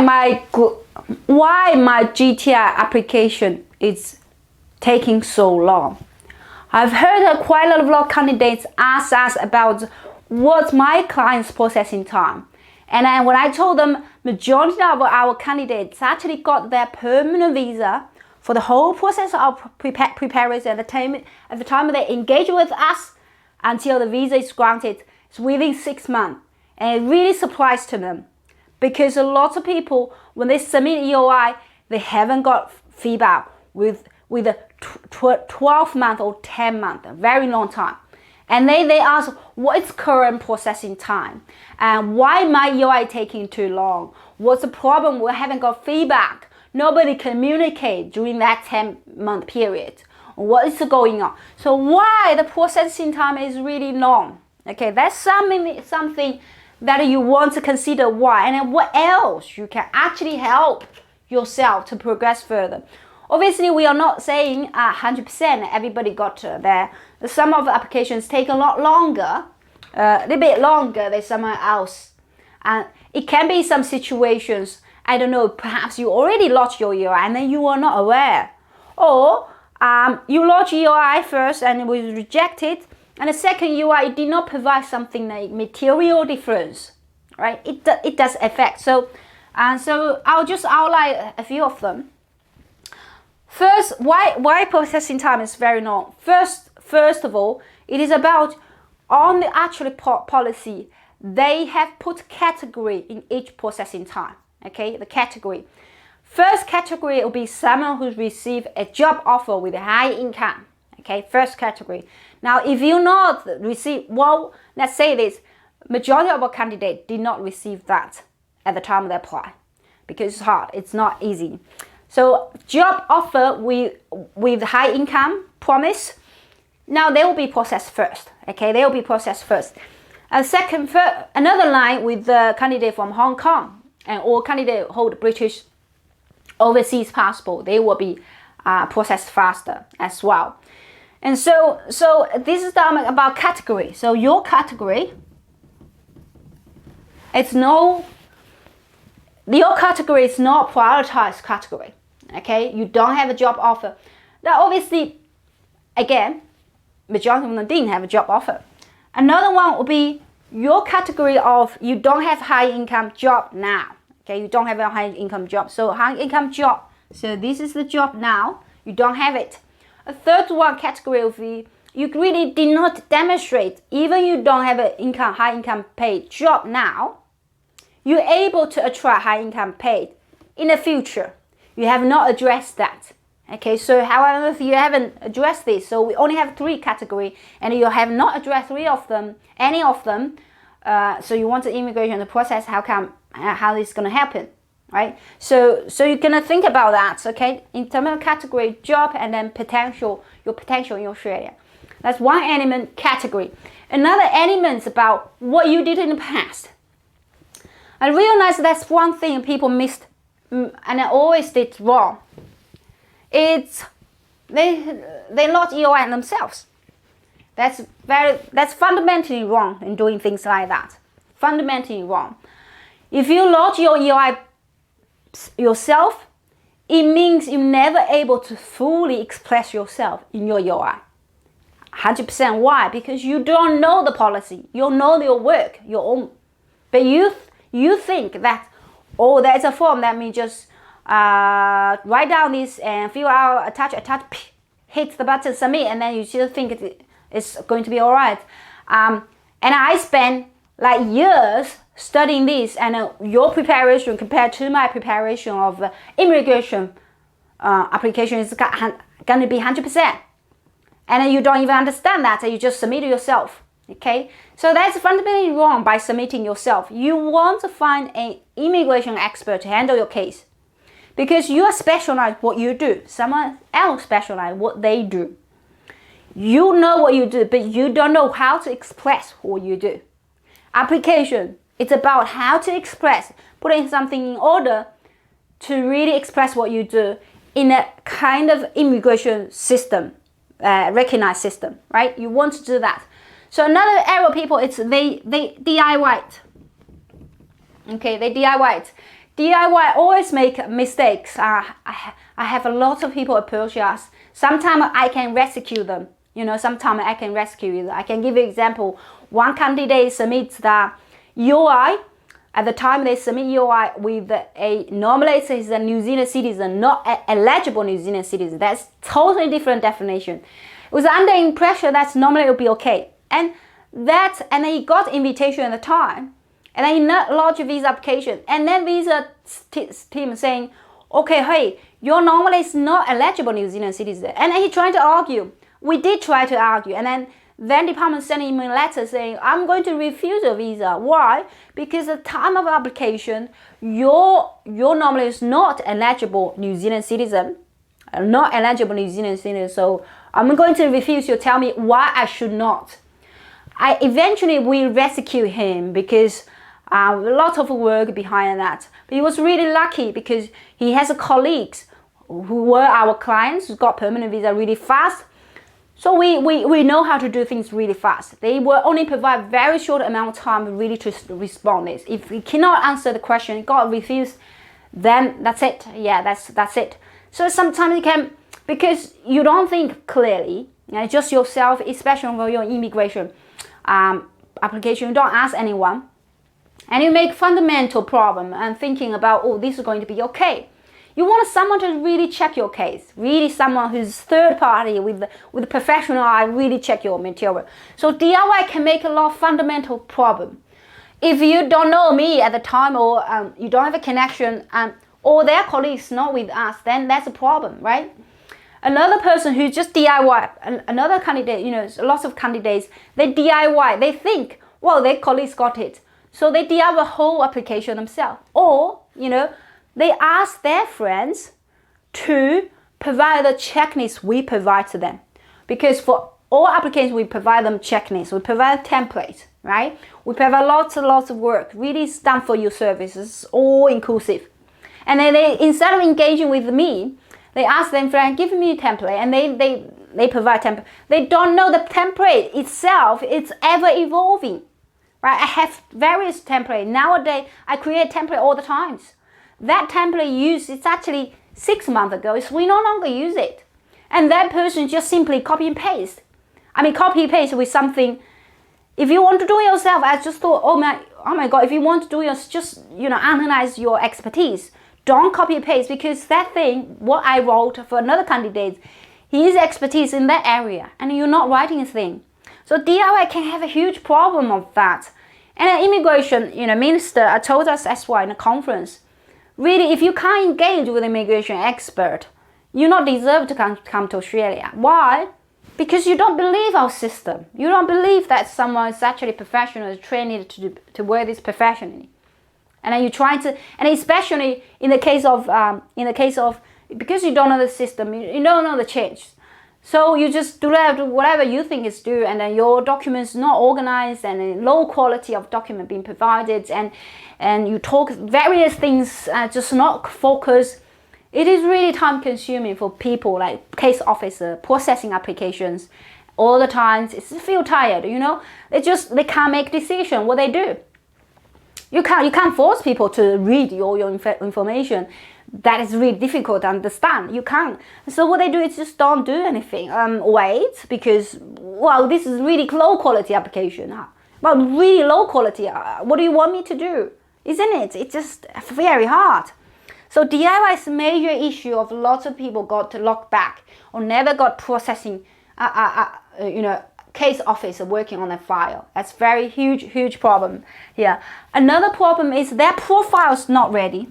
why my GTI application is taking so long. I've heard quite a lot of candidates ask us about what's my client's processing time. And then when I told them majority of our candidates actually got their permanent visa for the whole process of preparation at the time they engage with us until the visa is granted, it's within 6 months. And it really surprised to them because a lot of people, when they submit EOI, they haven't got feedback with a 12-month or 10-month, a very long time. And they ask, what is current processing time? And why my EOI taking too long? What's the problem? We haven't got feedback. Nobody communicate during that 10-month period. What is going on? So why the processing time is really long? Okay, that's something that you want to consider why. And then what else you can actually help yourself to progress further. Obviously, we are not saying 100% everybody got there. Some of the applications take a lot longer, a little bit longer than someone else. And it can be some situations, I don't know, perhaps you already lodged your EOI and then you are not aware. Or you lodged EOI first and it was rejected, and the second EOI did not provide something like material difference, right? It does affect. So I'll just outline a few of them. First, why processing time is very long? First of all, it is about on the actual policy, they have put category in each processing time. Okay, the category. First category will be someone who's received a job offer with a high income. Okay, first category. Now, if you not receive, well, let's say this, majority of our candidates did not receive that at the time they apply because it's hard, it's not easy. So job offer with high income promise, now they will be processed first. Okay, they will be processed first. And second, another line with the candidate from Hong Kong and all candidate hold British overseas passport, they will be processed faster as well. And so this is about category. So your category, your category is not prioritized category. Okay, you don't have a job offer. Now, obviously, again, majority of them didn't have a job offer. Another one will be your category of you don't have high income job now. Okay, you don't have a high income job. So high income job. So this is the job now. You don't have it. A third one category will be you really did not demonstrate, even you don't have a high income paid job now, you're able to attract high income paid in the future. You have not addressed that. Okay, so however, if you haven't addressed this, so we only have 3 categories and you have not addressed any of them, so you want the immigration, the process, how this is going to happen, right? So you're going to think about that, okay, in terms of category, job, and then your potential in Australia. That's one element, category. Another element is about what you did in the past. I realize that's one thing people missed, and I always did wrong. It's they lodge EOI themselves. That's fundamentally wrong in doing things like that. Fundamentally wrong. If you lodge your EOI yourself, it means you're never able to fully express yourself in your EOI. 100%. Why? Because you don't know the policy. You don't know your work, your own. But you think that, oh, there's a form, that means just write down this and fill out, attach, hit the button, submit, and then you still think it's going to be all right. And I spent like years studying this, and your preparation compared to my preparation of immigration application is going to be 100%. And you don't even understand that, so you just submit it yourself. Okay, so that's fundamentally wrong by submitting yourself. You want to find an immigration expert to handle your case, because you are specialized what you do. Someone else specialized what they do. You know what you do, but you don't know how to express what you do. Application, it's about how to express, putting something in order to really express what you do in a kind of immigration system, recognized system, right? You want to do that. So another error, people, it's they DIY it. Okay, they DIY it. DIY always make mistakes. I have a lot of people approach us. Sometimes I can rescue them. Sometimes I can rescue them. I can give you an example. One candidate submits the EOI. At the time they submit EOI with normally it's a New Zealand citizen, not an eligible New Zealand citizen. That's totally different definition. It was under impression that normally it would be okay. And then he got invitation at the time. And then he not lodged a visa application. And then visa team saying, okay, hey, your normally is not eligible New Zealand citizen. And then he tried to argue. We did try to argue. And then department sent him a letter saying, I'm going to refuse your visa. Why? Because at the time of application, your normally is not eligible New Zealand citizen. Not eligible New Zealand citizen. So I'm going to refuse you. Tell me why I should not. Eventually we rescue him because a lot of work behind that. But he was really lucky because he has colleagues who were our clients who got permanent visa really fast. So we know how to do things really fast. They will only provide very short amount of time really to respond this. If we cannot answer the question, got refused, then that's it. Yeah, that's it. So sometimes you can, because you don't think clearly, just yourself, especially for your immigration application, you don't ask anyone. And you make fundamental problem and thinking about, oh, this is going to be okay. You want someone to really check your case, really someone who's third party with a professional eye, really check your material. So DIY can make a lot of fundamental problem. If you don't know me at the time or you don't have a connection or their colleagues not with us, then that's a problem, right? Another person who just DIY, another candidate, lots of candidates, they DIY, they think, well, their colleagues got it. So they DIY the whole application themselves. Or, they ask their friends to provide the checklist we provide to them. Because for all applications, we provide them checklists. We provide templates, right? We provide lots and lots of work. Really done for your services, all inclusive. And then instead of engaging with me, they ask them, friend, give me a template. And they provide template. They don't know the template itself. It's ever evolving. Right? I have various templates. Nowadays, I create template all the times. That template used, it's actually 6 months ago. We no longer use it. And that person just simply copy and paste. Copy and paste with something. If you want to do it yourself, I just thought, oh my God, if you want to do it, just, analyze your expertise. Don't copy and paste because that thing, what I wrote for another candidate, his expertise in that area, and you're not writing a thing. So DIY can have a huge problem of that. And an immigration, minister told us as well in a conference, really, if you can't engage with an immigration expert, you not deserve to come to Australia. Why? Because you don't believe our system. You don't believe that someone is actually professional, trained to work this professionally. And then you try to, and especially in the case of, because you don't know the system, you don't know the change. So you just do whatever you think is due, and then your documents not organized and low quality of document being provided, and you talk various things, just not focused. It is really time consuming for people like case officer processing applications all the time. It's feel tired, they can't make decision what they do. You can't force people to read your information. That is really difficult to understand. You can't. So what they do is just don't do anything. Wait, because, well, this is really low quality application. Well, really low quality. What do you want me to do? Isn't it? It's just very hard. So DIY is a major issue of lots of people got locked back or never got processing, case officer working on a file. That's very huge problem here. Another problem is their profile is not ready.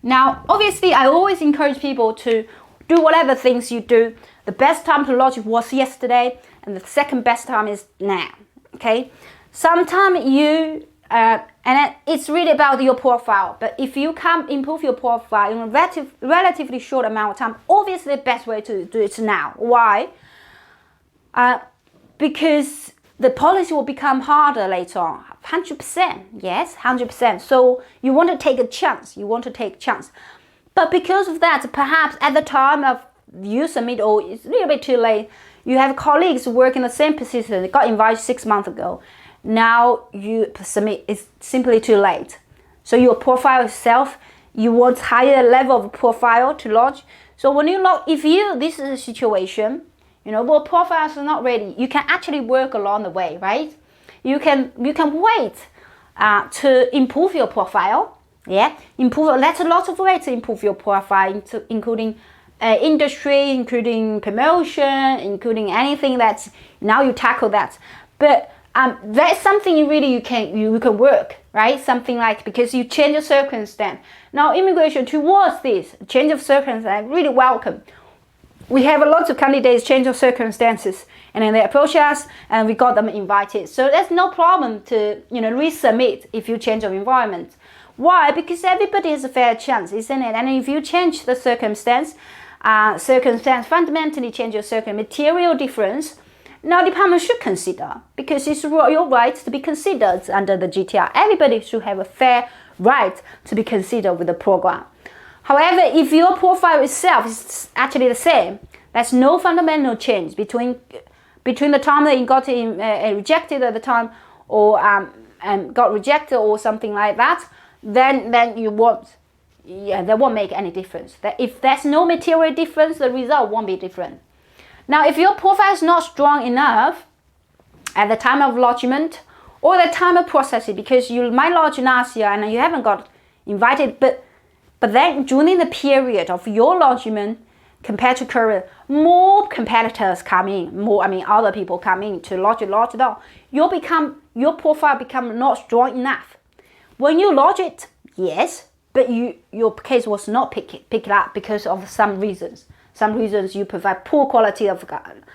Now, obviously, I always encourage people to do whatever things you do. The best time to lodge was yesterday, and the second best time is now. Okay, sometimes and it's really about your profile. But if you can improve your profile in a relatively short amount of time, obviously the best way to do it is now. Why? Because the policy will become harder later on. 100%, yes, 100%. So you want to take a chance. But because of that, perhaps at the time of you submit, or it's a little bit too late, you have colleagues who work in the same position. They got invited 6 months ago. Now you submit, it's simply too late. So your profile itself, you want higher level of profile to lodge. So when you log, if this is a situation, well, profiles are not ready, you can actually work along the way, right? You can wait to improve your profile. Yeah, that's a lot of ways to improve your profile, including industry, including promotion, including anything that's now you tackle that. But that's something you can work, right? Something like, because you change your circumstance. Now immigration towards this change of circumstance, really welcome. We have a lot of candidates change of circumstances, and then they approach us and we got them invited. So there's no problem to resubmit if you change your environment. Why? Because everybody has a fair chance, isn't it? And if you change the circumstance fundamentally change your material difference, now department should consider, because it's your right to be considered under the GTR. Everybody should have a fair right to be considered with the program. However, if your profile itself is actually the same, there's no fundamental change between the time that you got rejected at the time, or got rejected or something like that, then you won't. Yeah, that won't make any difference. That if there's no material difference, the result won't be different. Now, if your profile is not strong enough at the time of lodgement or the time of processing, because you might lodge last year and you haven't got invited, but then during the period of your lodgement compared to current, more competitors come in, other people come in to lodge down. Your profile become not strong enough. When you lodge it, yes, but your case was not picked up because of some reasons. Some reasons you provide poor quality of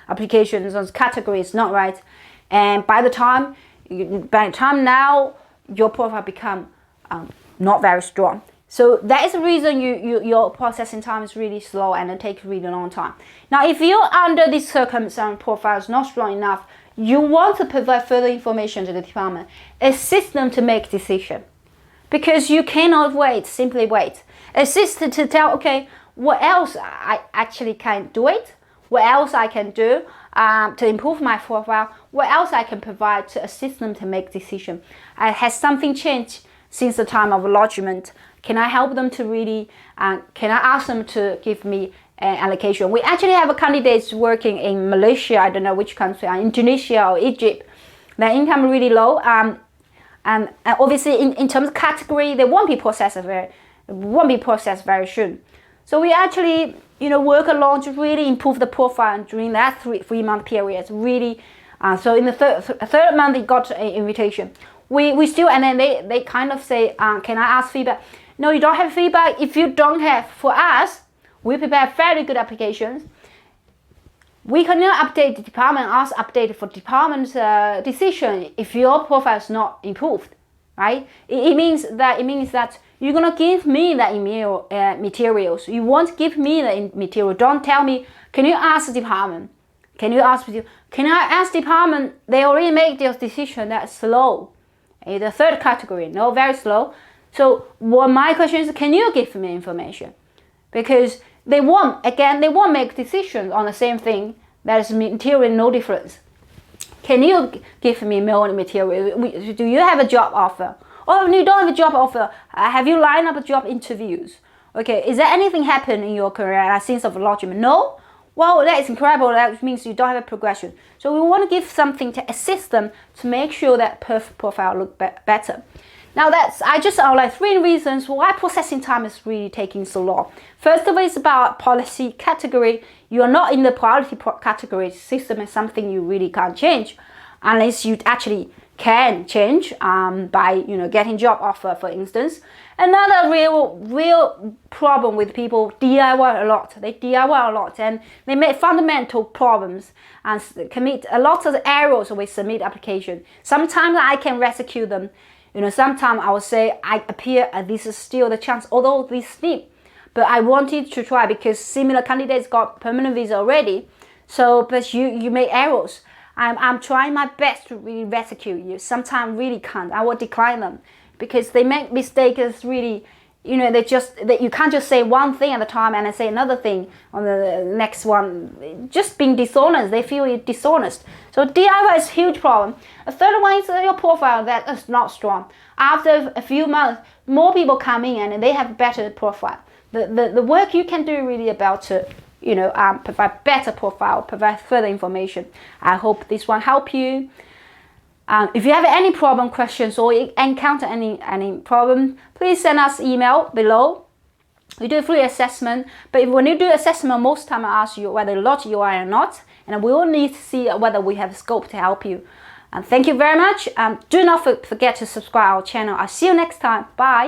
applications, on categories not right, and by the time now your profile become not very strong. So that is the reason your processing time is really slow and it takes really long time. Now, if you're under this circumstance, profile is not strong enough, you want to provide further information to the department, assist them to make decision, because you cannot simply wait. Assist to tell, okay, what else I actually can do it, what else I can do to improve my profile, what else I can provide to assist them to make decision. Has something changed since the time of lodgement? Can I help them to really, can I ask them to give me an allocation? We actually have candidates working in Malaysia, I don't know which country, Indonesia or Egypt. Their income is really low, and obviously in terms of category, they won't be processed very soon. So we actually, work along to really improve the profile during that three-month period. Really, so in the third month, they got an invitation. We still, and then they kind of say, can I ask feedback? No, you don't have feedback. If you don't have, for us, we prepare very good applications. We cannot update the department, ask update for department's decision if your profile is not improved, right? It means that you're gonna give me the email materials. You won't give me the material. Don't tell me. Can you ask the department? Can I ask department? They already make their decision. That's slow. The third category, no, very slow. So my question is, can you give me information? Because they won't make decisions on the same thing. There's material, no difference. Can you give me more material? Do you have a job offer? Or if you don't have a job offer, have you lined up job interviews? Okay, is there anything happen in your career since of lodgement? No? Well, that is incredible. That means you don't have a progression. So we want to give something to assist them to make sure that profile look better. Now I just outlined 3 reasons why processing time is really taking so long. First of all, it's about policy category. You are not in the priority category. System is something you really can't change unless you actually can change by getting job offer, for instance. Another real problem with people DIY a lot. They DIY a lot and they make fundamental problems and commit a lot of errors with submit application. Sometimes I can rescue them. Sometimes I will say I appear this is still the chance, although we sleep. But I wanted to try because similar candidates got permanent visa already. So, but you make errors. I'm trying my best to really rescue you. Sometimes really can't. I will decline them because they make mistakes. Really, you can't just say one thing at a time and then say another thing on the next one. Just being dishonest. They feel you're dishonest. So DIY is a huge problem. A third one is your profile that is not strong. After a few months, more people come in and they have better profile. The work you can do really about to, provide better profile, provide further information. I hope this one help you. If you have any problem, questions, or encounter any problem, please send us email below. We do a free assessment, but when you do assessment, most time I ask you whether you lodge EOI or not, and we will need to see whether we have scope to help you. And thank you very much. Do not forget to subscribe our channel. I'll see you next time. Bye.